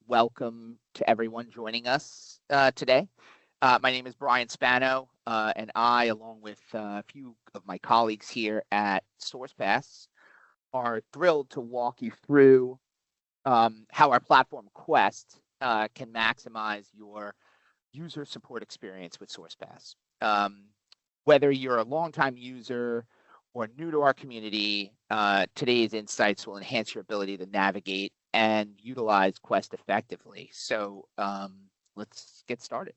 welcome to everyone joining us today. My name is Brian Spano, and I, along with a few of my colleagues here at Sourcepass, are thrilled to walk you through how our platform Quest can maximize your user support experience with Sourcepass. Whether you're a longtime user or new to our community, today's insights will enhance your ability to navigate and utilize Quest effectively. So let's get started.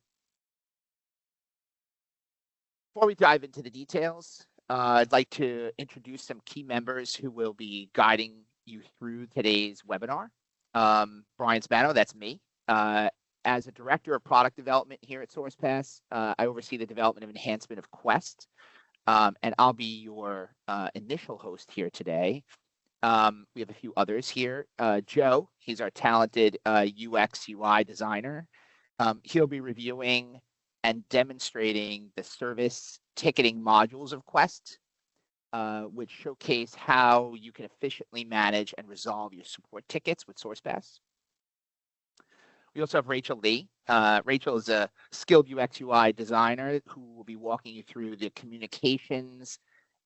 Before we dive into the details, I'd like to introduce some key members who will be guiding you through today's webinar. Brian Spano, that's me. As a director of product development here at Sourcepass, I oversee the development and enhancement of Quest, and I'll be your initial host here today. We have a few others here. Joe, he's our talented UX UI designer. He'll be reviewing and demonstrating the service ticketing modules of Quest, which showcase how you can efficiently manage and resolve your support tickets with Sourcepass. We also have Rachel Lee. Rachel is a skilled UX UI designer who will be walking you through the communications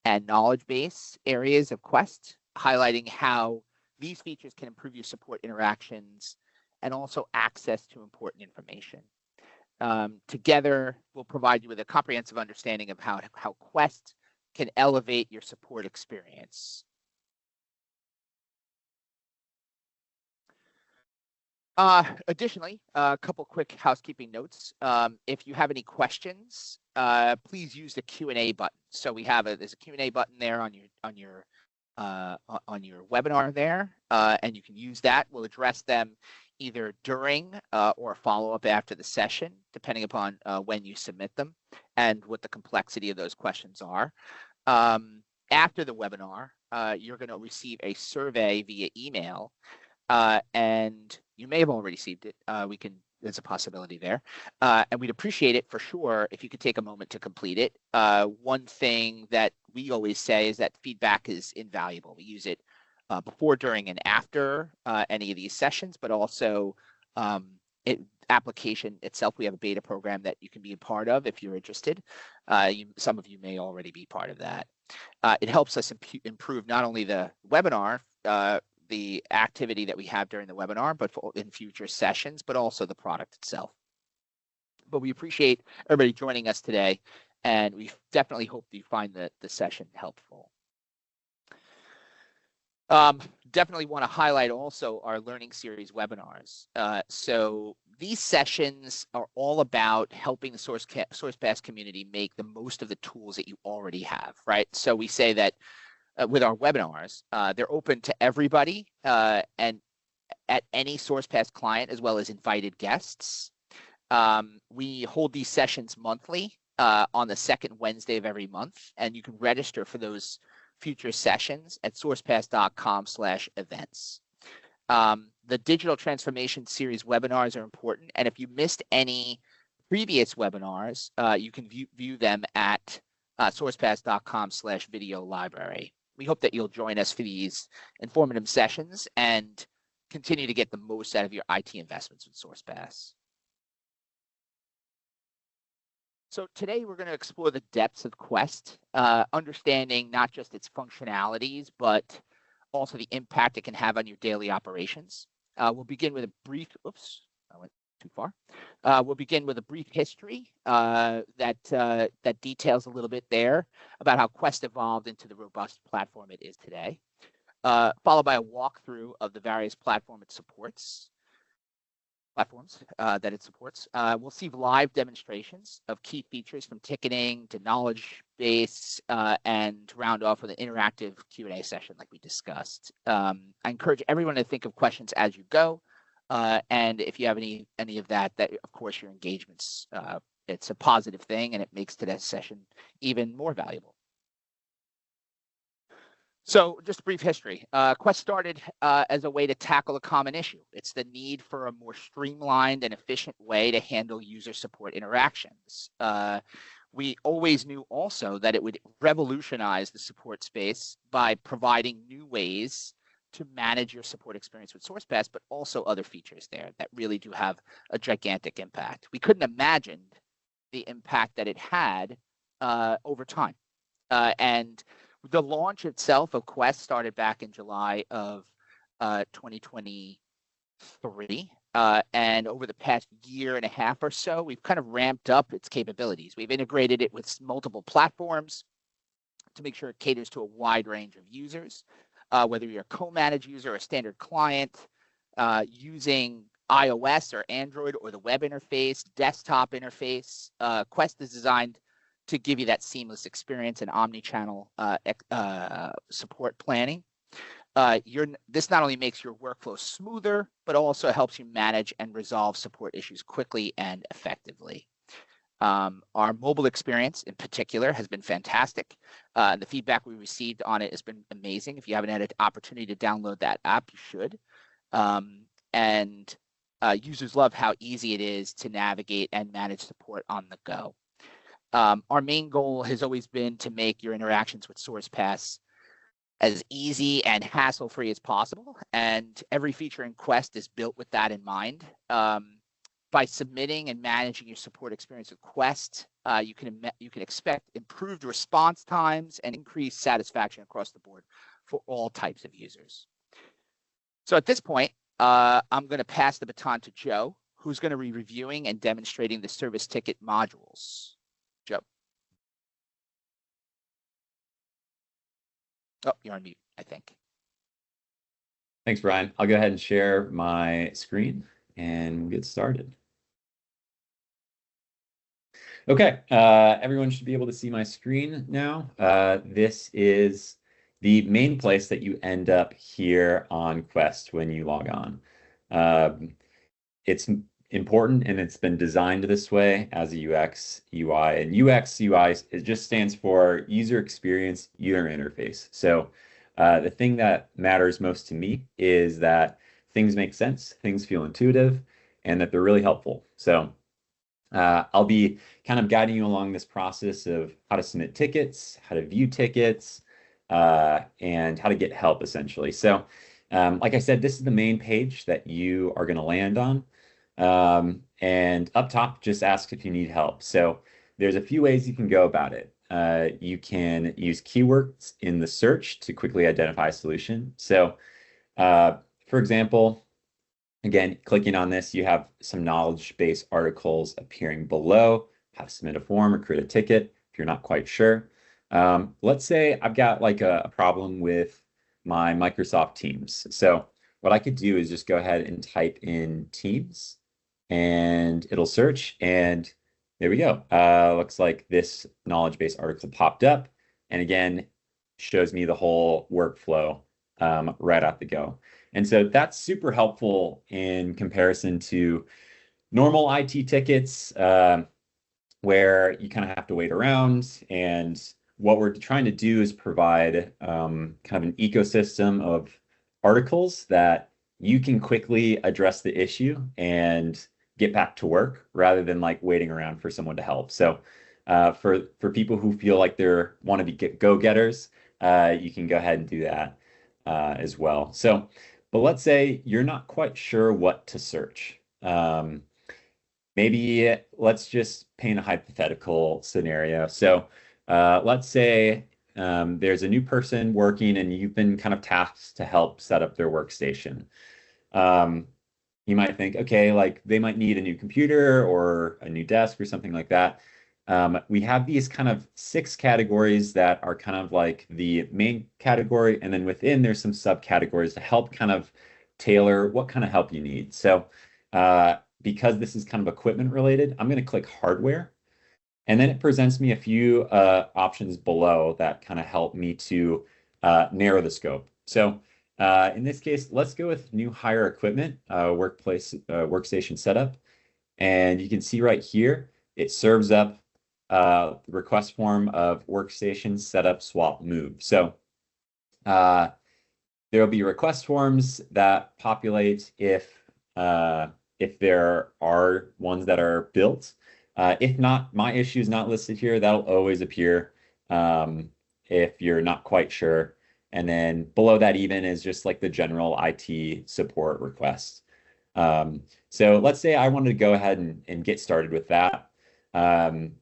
and knowledge base areas of Quest, highlighting how these features can improve your support interactions and also access to important information. Together, we'll provide you with a comprehensive understanding of how Quest can elevate your support experience. Additionally, a couple quick housekeeping notes. If you have any questions, please use the Q&A button. So we have there's a Q&A button there on your webinar there, and you can use that. We'll address them either during or follow up after the session, depending upon when you submit them and what the complexity of those questions are. After the webinar, you're going to receive a survey via email, and you may have already received it. There's a possibility there. And we'd appreciate it for sure if you could take a moment to complete it. One thing that we always say is that feedback is invaluable. We use it before, during, and after any of these sessions, but also application itself. We have a beta program that you can be a part of if you're interested. Some of you may already be part of that. It helps us improve not only the webinar, the activity that we have during the webinar, but in future sessions, but also the product itself. But we appreciate everybody joining us today, and we definitely hope that you find the session helpful. Definitely want to highlight also our learning series webinars. So these sessions are all about helping the Sourcepass community make the most of the tools that you already have, right? So we say that with our webinars, they're open to everybody and at any Sourcepass client, as well as invited guests. We hold these sessions monthly on the second Wednesday of every month, and you can register for those future sessions at sourcepass.com/events. The digital transformation series webinars are important, and if you missed any previous webinars, you can view them at sourcepass.com/video library. We hope that you'll join us for these informative sessions and continue to get the most out of your IT investments with Sourcepass. So today we're going to explore the depths of Quest, understanding not just its functionalities, but also the impact it can have on your daily operations. We'll begin with a brief, oops, I went too far. We'll begin with a brief history that details a little bit there about how Quest evolved into the robust platform it is today, followed by a walkthrough of the various platforms that it supports. We'll see live demonstrations of key features from ticketing to knowledge base, and round off with an interactive Q&A session like we discussed. I encourage everyone to think of questions as you go. And if you have any of that of course your engagements, it's a positive thing, and it makes today's session even more valuable. So just a brief history. Quest started as a way to tackle a common issue. It's the need for a more streamlined and efficient way to handle user support interactions. We always knew also that it would revolutionize the support space by providing new ways to manage your support experience with Sourcepass, but also other features there that really do have a gigantic impact. We couldn't imagine the impact that it had over time. And the launch itself of Quest started back in July of 2023. And over the past year and a half or so, we've kind of ramped up its capabilities. We've integrated it with multiple platforms to make sure it caters to a wide range of users, whether you're a co-managed user or a standard client, using iOS or Android or the web interface, desktop interface. Quest is designed to give you that seamless experience and omni-channel support planning. This not only makes your workflow smoother, but also helps you manage and resolve support issues quickly and effectively. Our mobile experience in particular has been fantastic. The feedback we received on it has been amazing. If you haven't had an opportunity to download that app, you should. Users love how easy it is to navigate and manage support on the go. Our main goal has always been to make your interactions with Sourcepass as easy and hassle-free as possible, and every feature in Quest is built with that in mind. By submitting and managing your support experience with Quest, you can expect improved response times and increased satisfaction across the board for all types of users. So at this point, I'm going to pass the baton to Joe, who's going to be reviewing and demonstrating the service ticket modules. Joe. Oh, you're on mute, I think. Thanks, Brian. I'll go ahead and share my screen and we'll get started. Okay, everyone should be able to see my screen now. This is the main place that you end up here on Quest when you log on. It's important and it's been designed this way as a UX UI. And UX UI, it just stands for user experience, user interface. So the thing that matters most to me is that things make sense, things feel intuitive, and that they're really helpful. So I'll be kind of guiding you along this process of how to submit tickets, how to view tickets, and how to get help, essentially. So like I said, this is the main page that you are going to land on. And up top, just ask if you need help. So there's a few ways you can go about it. You can use keywords in the search to quickly identify a solution. So for example, again, clicking on this, you have some knowledge base articles appearing below, how to submit a form or create a ticket if you're not quite sure. Let's say I've got like a problem with my Microsoft Teams. So what I could do is just go ahead and type in Teams and it'll search, and there we go. Looks like this knowledge base article popped up, and again, shows me the whole workflow right out the go. And so that's super helpful in comparison to normal IT tickets where you kind of have to wait around. And what we're trying to do is provide kind of an ecosystem of articles that you can quickly address the issue and get back to work rather than like waiting around for someone to help. So for people who feel like they're want to be go-getters, you can go ahead and do that as well. So, but let's say you're not quite sure what to search. Maybe let's just paint a hypothetical scenario. So let's say there's a new person working and you've been kind of tasked to help set up their workstation. You might think, okay, like they might need a new computer or a new desk or something like that. We have these kind of 6 categories that are kind of like the main category, and then within there's some subcategories to help kind of tailor what kind of help you need. So because this is kind of equipment related, I'm going to click hardware, and then it presents me a few options below that kind of help me to narrow the scope. So in this case, let's go with new hire equipment, workstation setup. And you can see right here, it serves up the request form of workstation setup swap move. So there will be request forms that populate if there are ones that are built. If not, my issue is not listed here. That'll always appear if you're not quite sure. And then below that even is just like the general IT support request. So let's say I wanted to go ahead and get started with that.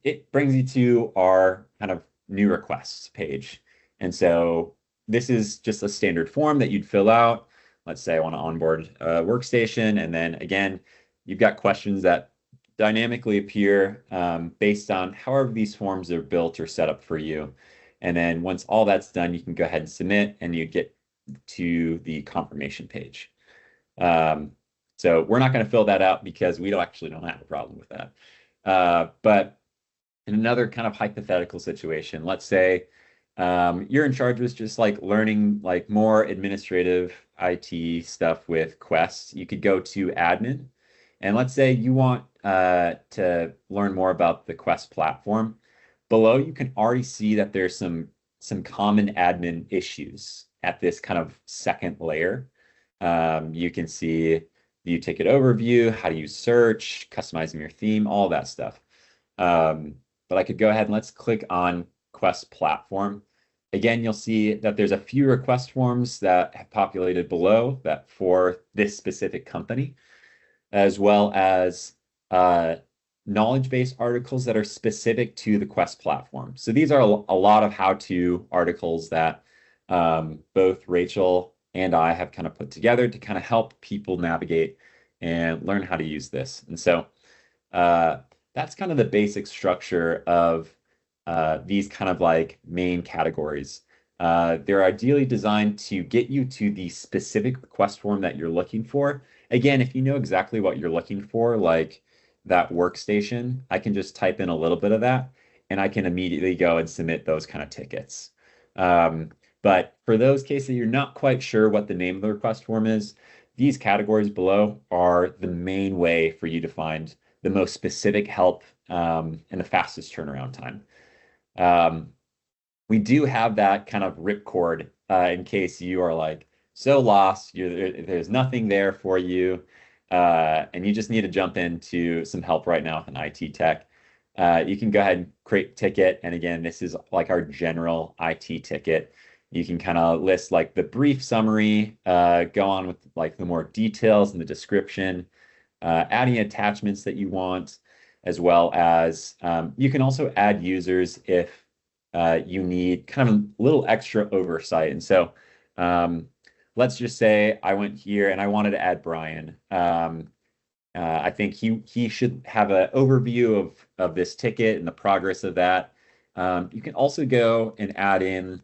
It brings you to our kind of new requests page. And so this is just a standard form that you'd fill out. Let's say I want to onboard a workstation. And then again, you've got questions that dynamically appear based on however these forms are built or set up for you. And then once all that's done, you can go ahead and submit and you get to the confirmation page. So we're not going to fill that out because we actually don't have a problem with that. But in another kind of hypothetical situation, let's say you're in charge of just like learning like more administrative IT stuff with Quest. You could go to admin, and let's say you want to learn more about the Quest platform. Below, you can already see that there's some common admin issues at this kind of second layer. You can see view ticket overview, how to use search, customizing your theme, all that stuff. But I could go ahead and let's click on Quest platform. Again, you'll see that there's a few request forms that have populated below that for this specific company, as well as knowledge-based articles that are specific to the Quest platform. So these are a lot of how-to articles that both Rachel and I have kind of put together to kind of help people navigate and learn how to use this. And so that's kind of the basic structure of these kind of like main categories. They're ideally designed to get you to the specific request form that you're looking for. Again, if you know exactly what you're looking for, like that workstation, I can just type in a little bit of that and I can immediately go and submit those kind of tickets. But for those cases you're not quite sure what the name of the request form is, these categories below are the main way for you to find the most specific help and the fastest turnaround time. We do have that kind of ripcord in case you are like so lost, there's nothing there for you, and you just need to jump into some help right now with an IT tech. You can go ahead and create a ticket. And again, this is like our general IT ticket. You can kind of list like the brief summary, go on with like the more details in the description, adding attachments that you want, as well as you can also add users if you need kind of a little extra oversight. And so let's just say I went here and I wanted to add Brian. I think he should have an overview of this ticket and the progress of that. You can also go and add in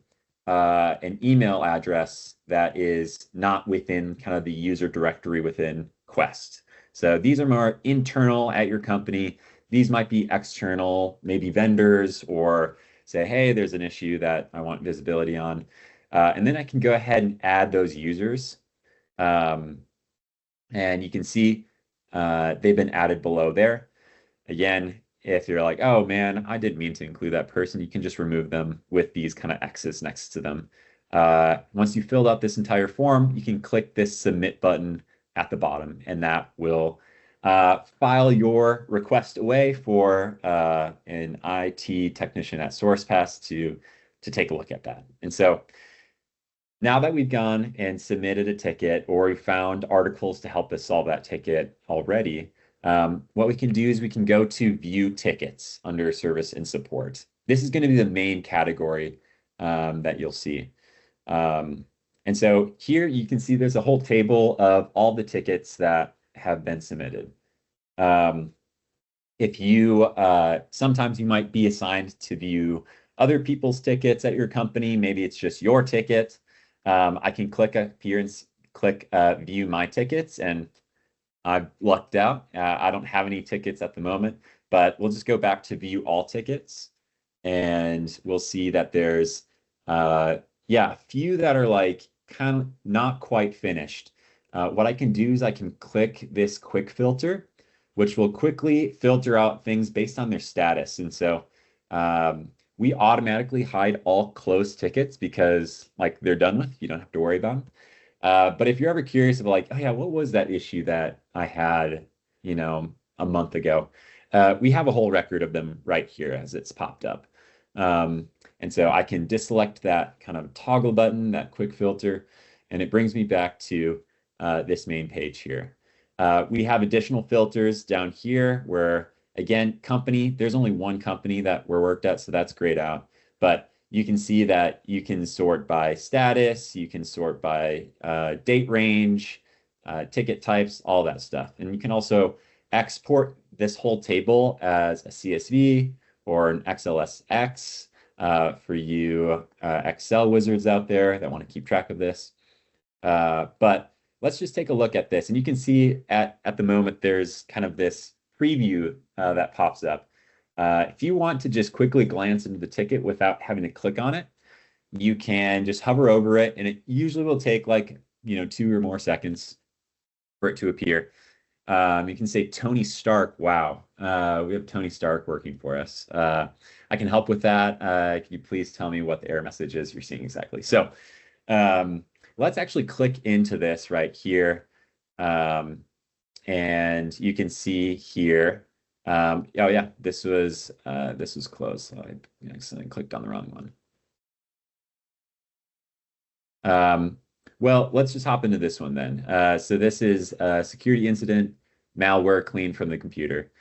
an email address that is not within kind of the user directory within Quest. So these are more internal at your company. These might be external, maybe vendors, or say, hey, there's an issue that I want visibility on. And then I can go ahead and add those users. And you can see they've been added below there. Again, if you're like, oh man, I didn't mean to include that person, you can just remove them with these kind of X's next to them. Once you've filled out this entire form, you can click this submit button at the bottom, and that will file your request away for an IT technician at Sourcepass to take a look at that. And so now that we've gone and submitted a ticket, or we found articles to help us solve that ticket already, what we can do is we can go to view tickets under service and support. This is going to be the main category that you'll see. And so here you can see there's a whole table of all the tickets that have been submitted. If you sometimes you might be assigned to view other people's tickets at your company, maybe it's just your ticket. I can click up here and click view my tickets, and I've lucked out. I don't have any tickets at the moment, but we'll just go back to view all tickets, and we'll see that there's a few that are like kind of not quite finished. What I can do is I can click this quick filter, which will quickly filter out things based on their status. And so we automatically hide all closed tickets because like they're done with, you don't have to worry about them. But if you're ever curious about like, oh yeah, what was that issue that I had, a month ago? We have a whole record of them right here as it's popped up. And so I can deselect that kind of toggle button, that quick filter, and it brings me back to this main page here. We have additional filters down here where, again, company, there's only one company that we're worked at, so that's grayed out. But you can see that you can sort by status, you can sort by date range, ticket types, all that stuff. And you can also export this whole table as a CSV or an XLSX for you Excel wizards out there that want to keep track of this. But let's just take a look at this. And you can see at the moment, there's kind of this preview that pops up. If you want to just quickly glance into the ticket without having to click on it, you can just hover over it, and it usually will take like 2 or more seconds for it to appear. You can say Tony Stark. Wow, we have Tony Stark working for us. I can help with that. Can you please tell me what the error message is you're seeing exactly? So let's actually click into this right here. And you can see here. Oh yeah, this was closed. So I accidentally clicked on the wrong one. Well, let's just hop into this one then. So this is a security incident, malware cleaned from the computer.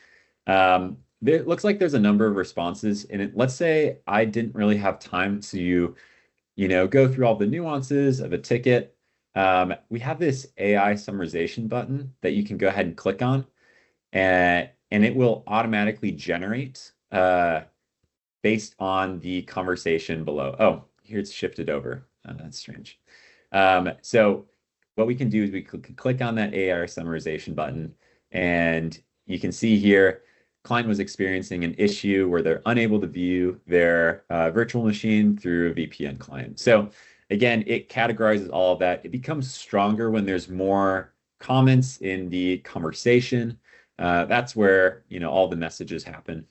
It looks like there's a number of responses in it. Let's say I didn't really have time to, go through all the nuances of a ticket. We have this AI summarization button that you can go ahead and click on, and it will automatically generate based on the conversation below. Oh, here it's shifted over. That's strange. So what we can do is we can click on that AI summarization button, and you can see here, client was experiencing an issue where they're unable to view their virtual machine through a VPN client. So again, it categorizes all of that. It becomes stronger when there's more comments in the conversation. That's where, all the messages happen.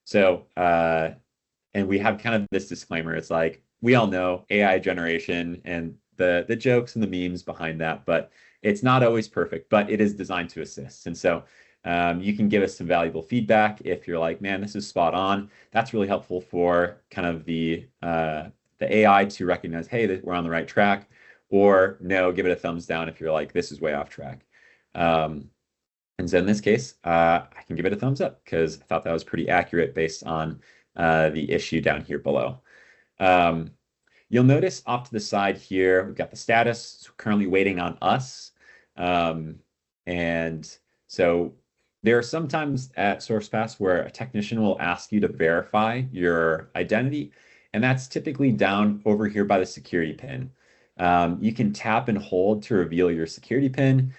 So, and we have kind of this disclaimer. It's like, we all know AI generation and the jokes and the memes behind that, but it's not always perfect, but it is designed to assist. And so you can give us some valuable feedback if you're like, man, this is spot on. That's really helpful for kind of the AI to recognize, hey, that we're on the right track, or no, give it a thumbs down if you're like, this is way off track. And so in this case, I can give it a thumbs up because I thought that was pretty accurate based on the issue down here below. You'll notice off to the side here, we've got the status currently waiting on us. And so there are some times at Sourcepass where a technician will ask you to verify your identity, and that's typically down over here by the security pin. You can tap and hold to reveal your security pin.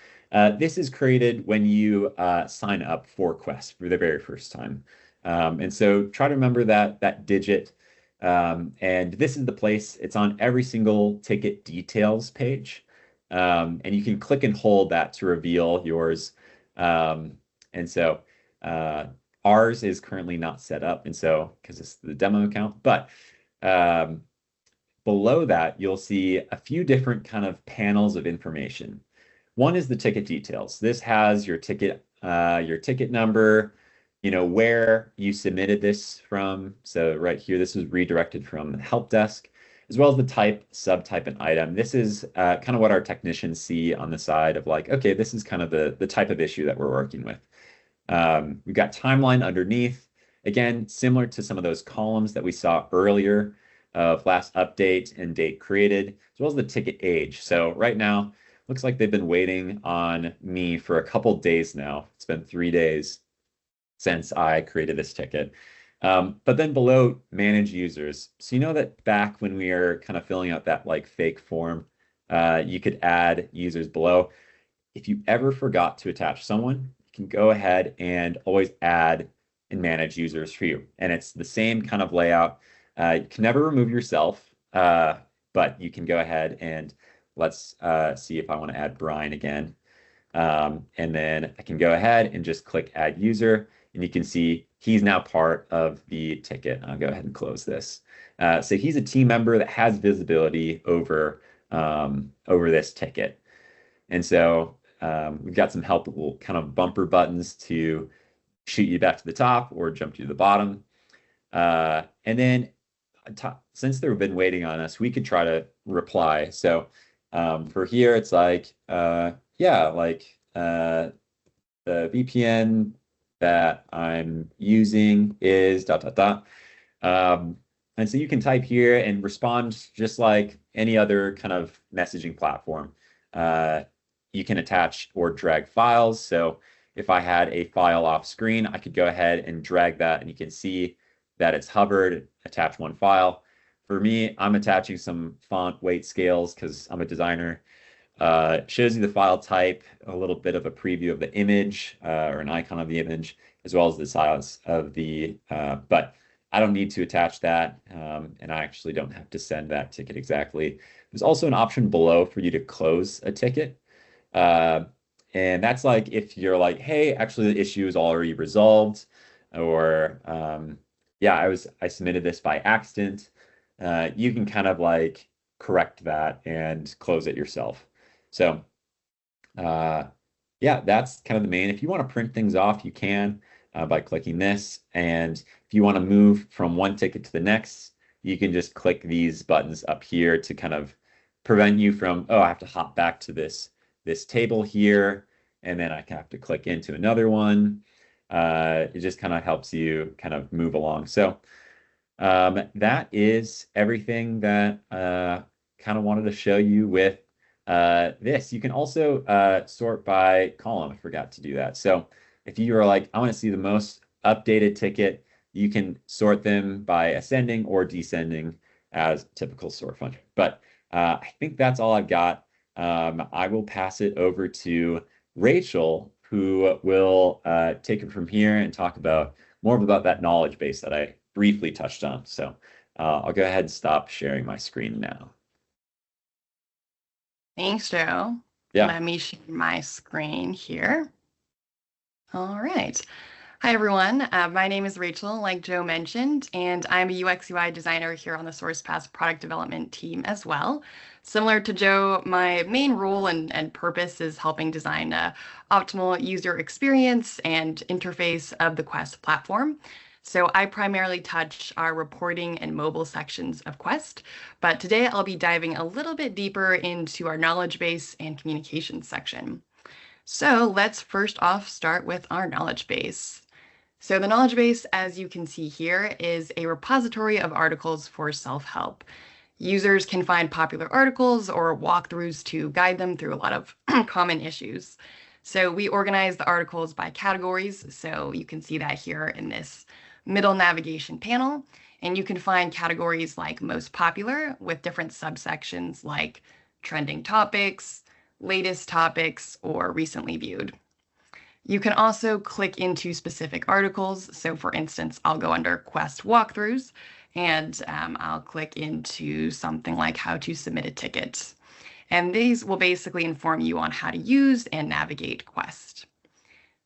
This is created when you sign up for Quest for the very first time. And so try to remember that digit. And this is the place, it's on every single ticket details page. And you can click and hold that to reveal yours. And so ours is currently not set up. And so, because it's the demo account, but below that, you'll see a few different kind of panels of information. One is the ticket details. This has your ticket number, where you submitted this from. So right here, this is redirected from the help desk, as well as the type, subtype, and item. This is kind of what our technicians see on the side of like, okay, this is kind of the type of issue that we're working with. We've got timeline underneath. Again, similar to some of those columns that we saw earlier of last update and date created, as well as the ticket age. So right now, looks like they've been waiting on me for a couple days now. It's been 3 days since I created this ticket. But then below, manage users. So you know that back when we are kind of filling out that like fake form, you could add users below. If you ever forgot to attach someone, you can go ahead and always add and manage users for you. And it's the same kind of layout. You can never remove yourself, but you can go ahead and let's see if I want to add Brian again. And then I can go ahead and just click add user, and you can see he's now part of the ticket. I'll go ahead and close this. So he's a team member that has visibility over this ticket. And so we've got some helpful kind of bumper buttons to shoot you back to the top or jump you to the bottom. And then since they've been waiting on us, we could try to reply. So for here, it's like, yeah, like the VPN that I'm using is dot dot dot. And so you can type here and respond just like any other kind of messaging platform. You can attach or drag files. So if I had a file off screen, I could go ahead and drag that, and you can see that it's hovered, attach one file. For me, I'm attaching some font weight scales because I'm a designer. Shows you the file type, a little bit of a preview of the image or an icon of the image, as well as the size of the, but I don't need to attach that, and I actually don't have to send that ticket exactly. There's also an option below for you to close a ticket. And that's like if you're like, hey, actually the issue is already resolved, or yeah, I submitted this by accident. You can kind of like correct that and close it yourself. So yeah, that's kind of the main. If you want to print things off, you can by clicking this. And if you want to move from one ticket to the next, you can just click these buttons up here to kind of prevent you from, oh, I have to hop back to this table here, and then I have to click into another one. It just kind of helps you kind of move along. So that is everything that kind of wanted to show you with this. You can also sort by column. I forgot to do that. So if you are like, I want to see the most updated ticket, you can sort them by ascending or descending as typical sort function. But I think that's all I've got. I will pass it over to Rachel, who will take it from here and talk about more about that knowledge base that I briefly touched on. So I'll go ahead and stop sharing my screen now. Thanks, Joe. Yeah. Let me share my screen here. All right. Hi, everyone. My name is Rachel, like Joe mentioned, and I'm a UX UI designer here on the Sourcepass product development team as well. Similar to Joe, my main role and purpose is helping design an optimal user experience and interface of the Quest platform. So I primarily touch our reporting and mobile sections of Quest, but today I'll be diving a little bit deeper into our knowledge base and communications section. So let's first off start with our knowledge base. So the knowledge base, as you can see here, is a repository of articles for self-help. Users can find popular articles or walkthroughs to guide them through a lot of common issues. So we organize the articles by categories. So you can see that here in this middle navigation panel. And you can find categories like most popular with different subsections like trending topics, latest topics, or recently viewed. You can also click into specific articles. So for instance, I'll go under Quest walkthroughs and I'll click into something like how to submit a ticket. And these will basically inform you on how to use and navigate Quest.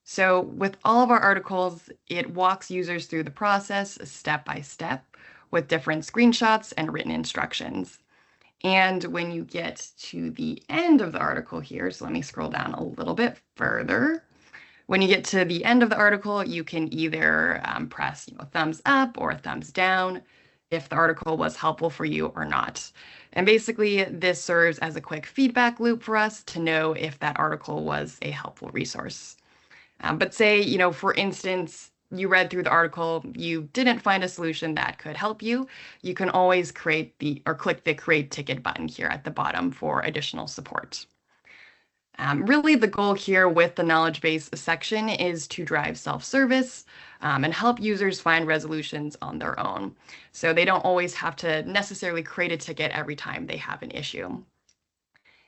So with all of our articles, it walks users through the process step by step with different screenshots and written instructions. And when you get to the end of the article here, so let me scroll down a little bit further. When you get to the end of the article, you can either press thumbs up or thumbs down if the article was helpful for you or not. And basically, this serves as a quick feedback loop for us to know if that article was a helpful resource. But say, for instance, you read through the article, you didn't find a solution that could help you, you can always click the Create Ticket button here at the bottom for additional support. Really, the goal here with the knowledge base section is to drive self-service and help users find resolutions on their own. So they don't always have to necessarily create a ticket every time they have an issue.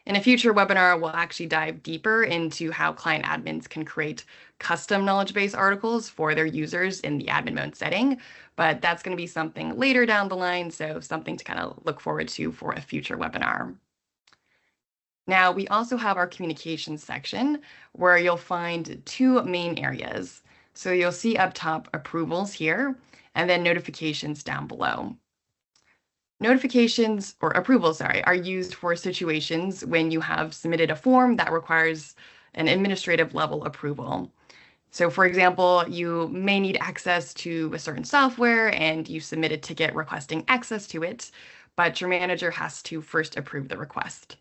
In a future webinar, we'll actually dive deeper into how client admins can create custom knowledge base articles for their users in the admin mode setting, but that's going to be something later down the line, so something to kind of look forward to for a future webinar. Now, we also have our communications section where you'll find two main areas. So you'll see up top approvals here, and then notifications down below. Notifications, or approvals, are used for situations when you have submitted a form that requires an administrative level approval. So for example, you may need access to a certain software and you submit a ticket requesting access to it, but your manager has to first approve the request.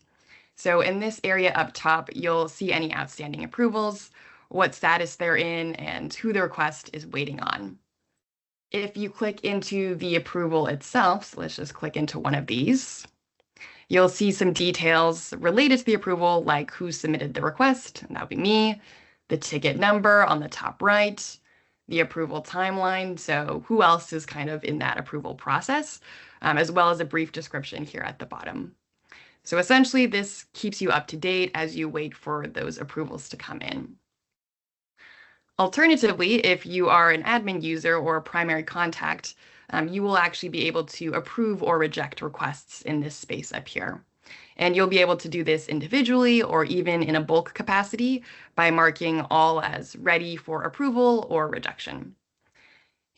So in this area up top, you'll see any outstanding approvals, what status they're in, and who the request is waiting on. If you click into the approval itself, so let's just click into one of these, you'll see some details related to the approval, like who submitted the request, and that would be me, the ticket number on the top right, the approval timeline, so who else is kind of in that approval process, as well as a brief description here at the bottom. So essentially, this keeps you up to date as you wait for those approvals to come in. Alternatively, if you are an admin user or a primary contact, you will actually be able to approve or reject requests in this space up here. And you'll be able to do this individually or even in a bulk capacity by marking all as ready for approval or rejection.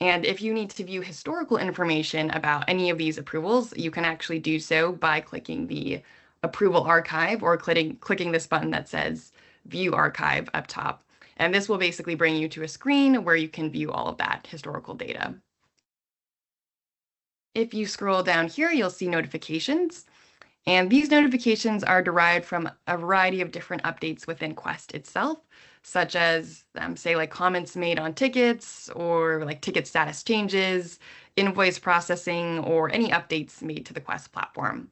And if you need to view historical information about any of these approvals, you can actually do so by clicking the Approval Archive or clicking this button that says View Archive up top. And this will basically bring you to a screen where you can view all of that historical data. If you scroll down here, you'll see notifications. And these notifications are derived from a variety of different updates within Quest itself, such as, say, like comments made on tickets or like ticket status changes, invoice processing, or any updates made to the Quest platform.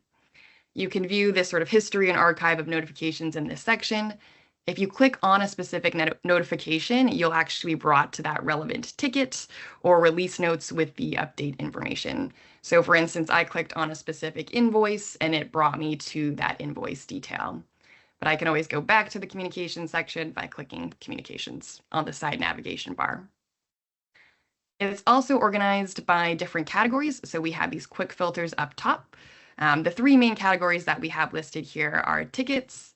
You can view this sort of history and archive of notifications in this section. If you click on a specific notification, you'll actually be brought to that relevant ticket or release notes with the update information. So for instance, I clicked on a specific invoice and it brought me to that invoice detail. But I can always go back to the communications section by clicking communications on the side navigation bar. It's also organized by different categories. So we have these quick filters up top. The three main categories that we have listed here are tickets,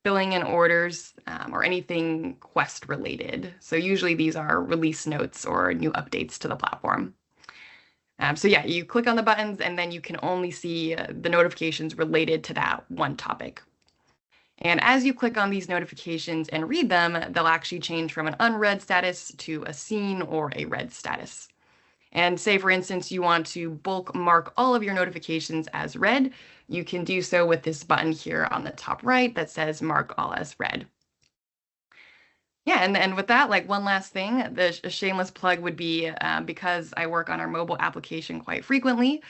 billing and orders, or anything Quest related. So usually these are release notes or new updates to the platform. So yeah, you click on the buttons and then you can only see the notifications related to that one topic. And as you click on these notifications and read them, they'll actually change from an unread status to a seen or a read status. And say, for instance, you want to bulk mark all of your notifications as read, you can do so with this button here on the top right that says mark all as read. Yeah, and with that, like one last thing, the shameless plug would be because I work on our mobile application quite frequently,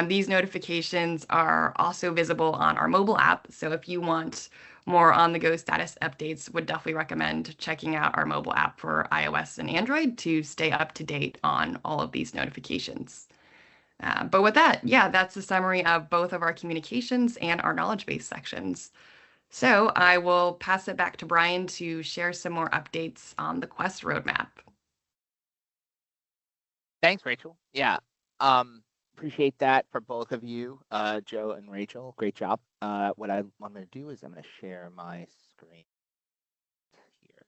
these notifications are also visible on our mobile app. So if you want more on-the-go status updates, would definitely recommend checking out our mobile app for iOS and Android to stay up to date on all of these notifications. But with that, yeah, that's the summary of both of our communications and our knowledge base sections. So I will pass it back to Brian to share some more updates on the Quest roadmap. Thanks, Rachel. Yeah, appreciate that for both of you, Joe and Rachel. Great job. What I'm going to do is I'm going to share my screen here.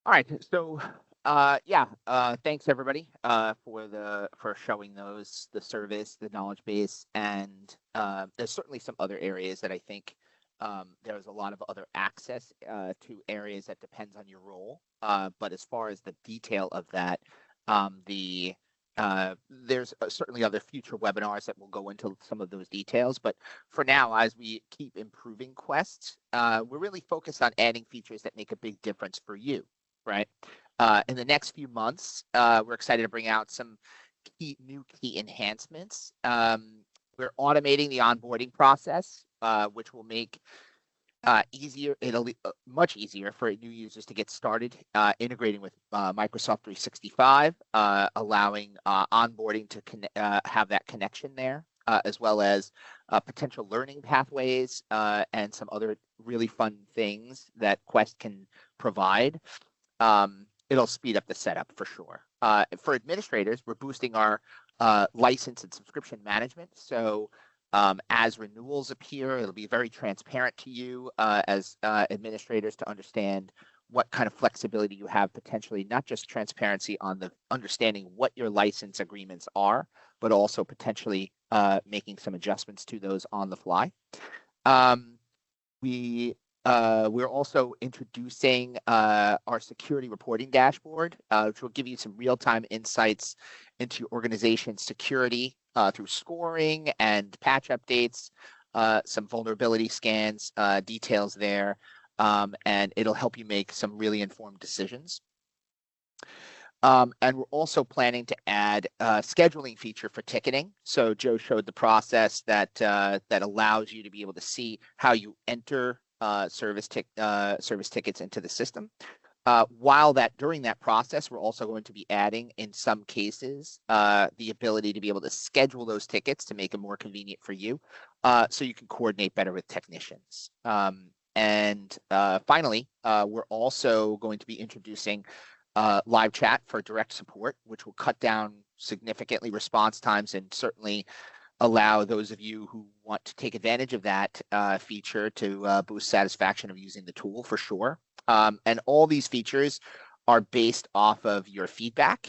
All right, so thanks everybody for showing the service, the knowledge base, and there's certainly some other areas that I think there's a lot of other access to areas that depends on your role. But as far as the detail of that, there's certainly other future webinars that will go into some of those details. But for now, as we keep improving Quest, we're really focused on adding features that make a big difference for you. Right. In the next few months, we're excited to bring out some new key enhancements. We're automating the onboarding process, which will make it'll be much easier for new users to get started integrating with Microsoft 365, allowing onboarding to have that connection there, as well as potential learning pathways and some other really fun things that Quest can provide. It'll speed up the setup for sure. For administrators, we're boosting our license and subscription management. So as renewals appear, it'll be very transparent to you as administrators to understand what kind of flexibility you have potentially, not just transparency on the understanding what your license agreements are, but also potentially making some adjustments to those on the fly. We're also introducing our security reporting dashboard, which will give you some real-time insights into your organization's security through scoring and patch updates, some vulnerability scans, details there, and it'll help you make some really informed decisions. And we're also planning to add a scheduling feature for ticketing. So Joe showed the process that that allows you to be able to see how you enter service tickets into the system. During that process, we're also going to be adding, in some cases, the ability to be able to schedule those tickets to make it more convenient for you, so you can coordinate better with technicians. And finally, we're also going to be introducing live chat for direct support, which will cut down significantly response times and certainly allow those of you who want to take advantage of that feature to boost satisfaction of using the tool for sure. And all these features are based off of your feedback,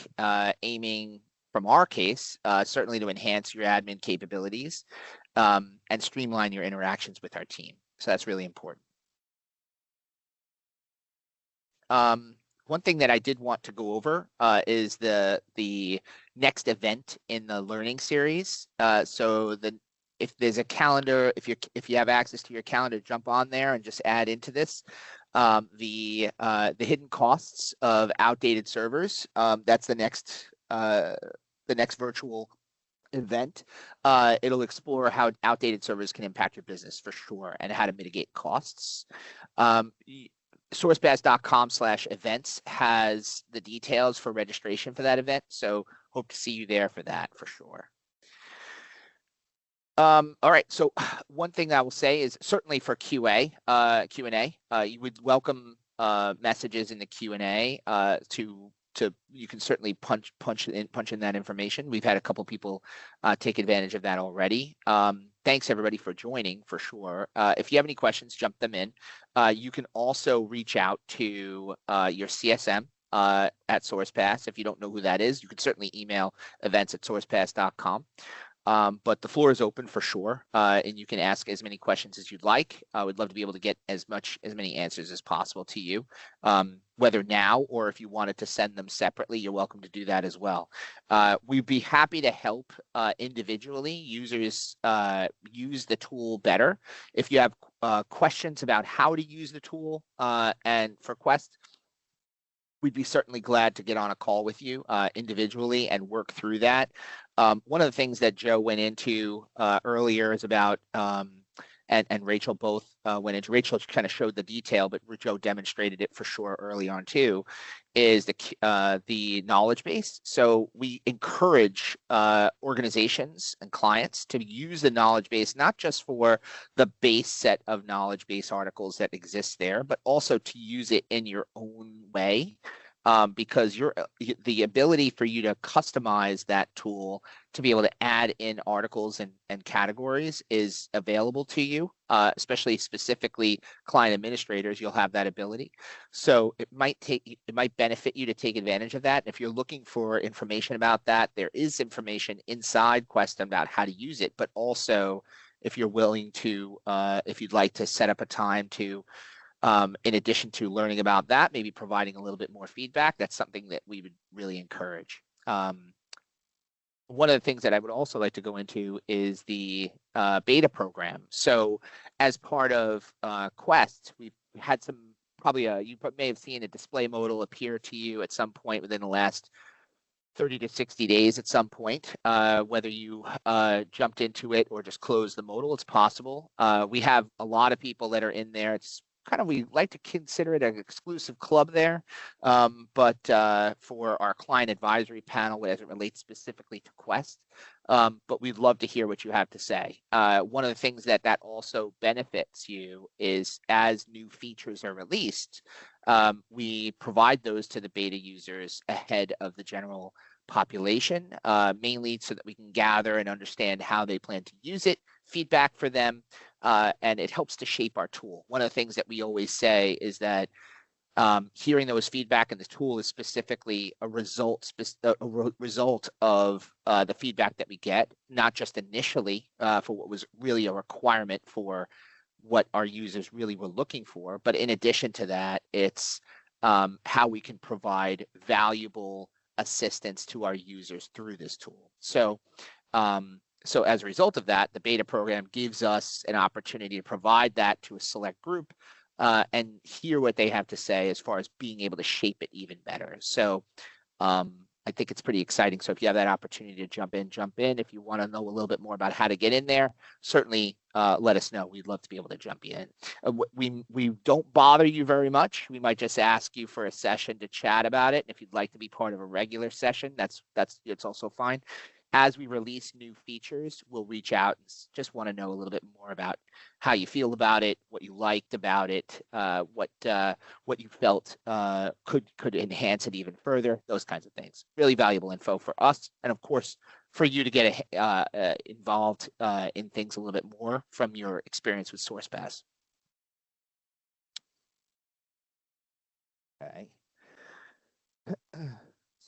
aiming, from our case, certainly to enhance your admin capabilities and streamline your interactions with our team. So that's really important. One thing that I did want to go over is the next event in the learning series. If there's a calendar, if you have access to your calendar, jump on there and just add into this the hidden costs of outdated servers. That's the next virtual event. It'll explore how outdated servers can impact your business for sure, and how to mitigate costs. Sourcepass.com/events has the details for registration for that event, so hope to see you there for that for sure. All right, so one thing I will say is certainly for Q&A, you would welcome messages in the Q&A you can certainly punch in that information. We've had a couple people take advantage of that already. Thanks everybody for joining for sure. If you have any questions, jump them in. You can also reach out to your CSM at Sourcepass. If you don't know who that is, you can certainly email events@sourcepass.com. But the floor is open for sure, and you can ask as many questions as you'd like. I would love to be able to get as many answers as possible to you, whether now or if you wanted to send them separately, you're welcome to do that as well. We'd be happy to help individually users use the tool better. If you have questions about how to use the tool and for Quest, we'd be certainly glad to get on a call with you individually and work through that. One of the things that Joe went into earlier is about, and Rachel both went into, Rachel kind of showed the detail, but Joe demonstrated it for sure early on too, is the knowledge base. So we encourage organizations and clients to use the knowledge base, not just for the base set of knowledge base articles that exist there, but also to use it in your own way. Because the ability for you to customize that tool to be able to add in articles and categories is available to you, especially specifically client administrators. You'll have that ability, so it might benefit you to take advantage of that. If you're looking for information about that, there is information inside Quest about how to use it, but also if you're willing to, if you'd like to set up a time to, in addition to learning about that, maybe providing a little bit more feedback, that's something that we would really encourage. One of the things that I would also like to go into is the beta program. So as part of Quest, we've had some, you may have seen a display modal appear to you at some point within the last 30 to 60 days at some point, whether you jumped into it or just closed the modal, it's possible. We have a lot of people that are in there. It's kind of, we like to consider it an exclusive club there, but for our client advisory panel as it relates specifically to Quest, but we'd love to hear what you have to say. One of the things that also benefits you is as new features are released, we provide those to the beta users ahead of the general population, mainly so that we can gather and understand how they plan to use it, feedback for them, and it helps to shape our tool. One of the things that we always say is that hearing those feedback in the tool is specifically a result of the feedback that we get, not just initially for what was really a requirement for what our users really were looking for. But in addition to that, it's how we can provide valuable assistance to our users through this tool. So as a result of that, the beta program gives us an opportunity to provide that to a select group and hear what they have to say as far as being able to shape it even better. So I think it's pretty exciting. So if you have that opportunity to jump in. If you want to know a little bit more about how to get in there, certainly let us know. We'd love to be able to jump in. We don't bother you very much. We might just ask you for a session to chat about it. If you'd like to be part of a regular session, it's also fine. As we release new features, we'll reach out and just want to know a little bit more about how you feel about it, what you liked about it, what you felt could enhance it even further, those kinds of things. Really valuable info for us, and of course, for you to get involved in things a little bit more from your experience with Sourcepass. Okay.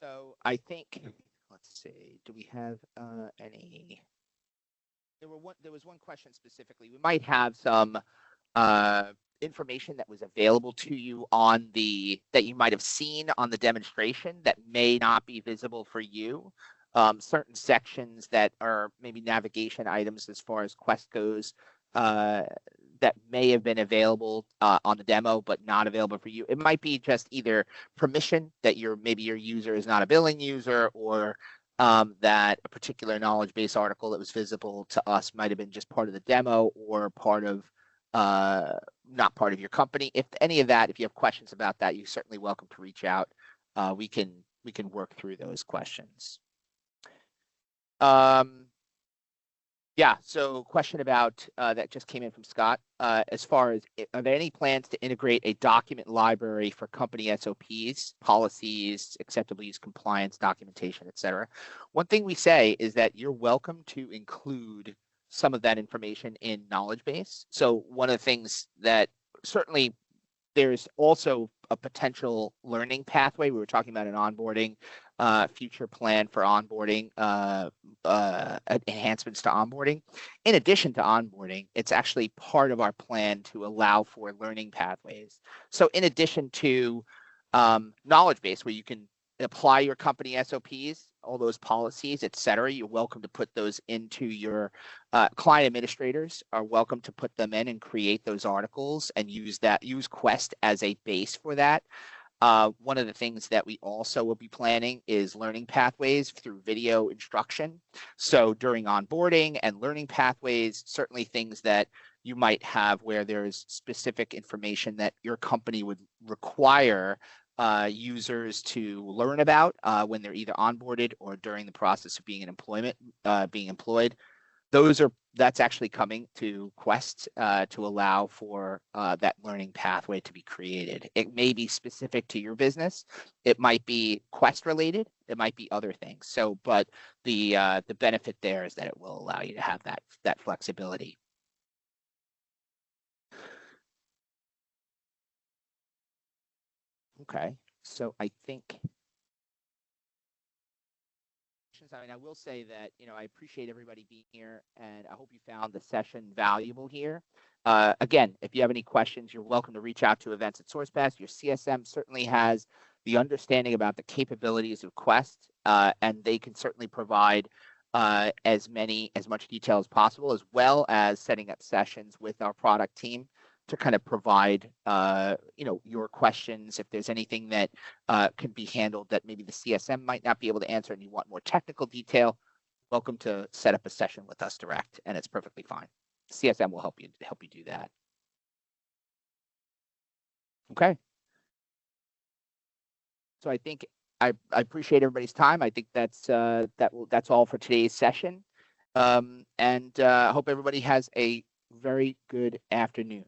So I think. Let's see, do we have any? There was one question specifically. We might have some information that was available to you that you might have seen on the demonstration that may not be visible for you. Certain sections that are maybe navigation items as far as Quest goes that may have been available on the demo, but not available for you. It might be just either permission that maybe your user is not a billing user, or that a particular knowledge base article that was visible to us might have been just part of the demo or part of not part of your company. If any of that, if you have questions about that, you're certainly welcome to reach out. We can work through those questions. Yeah, so question about that just came in from Scott. As far as, are there any plans to integrate a document library for company SOPs, policies, acceptable use compliance, documentation, etc.? One thing we say is that you're welcome to include some of that information in knowledge base. So one of the things that certainly there's also a potential learning pathway. We were talking about an onboarding, future plan for onboarding, enhancements to onboarding. In addition to onboarding, it's actually part of our plan to allow for learning pathways. So in addition to knowledge base, where you can apply your company SOPs, all those policies, et cetera, you're welcome to put those into your client administrators are welcome to put them in and create those articles and use Quest as a base for that. One of the things that we also will be planning is learning pathways through video instruction. So during onboarding and learning pathways, certainly things that you might have where there's specific information that your company would require users to learn about when they're either onboarded or during the process of being employed. That's actually coming to Quest to allow for that learning pathway to be created. It may be specific to your business. It might be Quest related. It might be other things. So, but the benefit there is that it will allow you to have that flexibility. Okay, so I think. I mean, I will say that, I appreciate everybody being here, and I hope you found the session valuable here. Again, if you have any questions, you're welcome to reach out to Events at Sourcepass. Your CSM certainly has the understanding about the capabilities of Quest, and they can certainly provide as much detail as possible, as well as setting up sessions with our product team to kind of provide, your questions. If there's anything that can be handled that maybe the CSM might not be able to answer and you want more technical detail, welcome to set up a session with us direct, and it's perfectly fine. CSM will help you do that. Okay. So I think I appreciate everybody's time. I think that's all for today's session, and I hope everybody has a very good afternoon.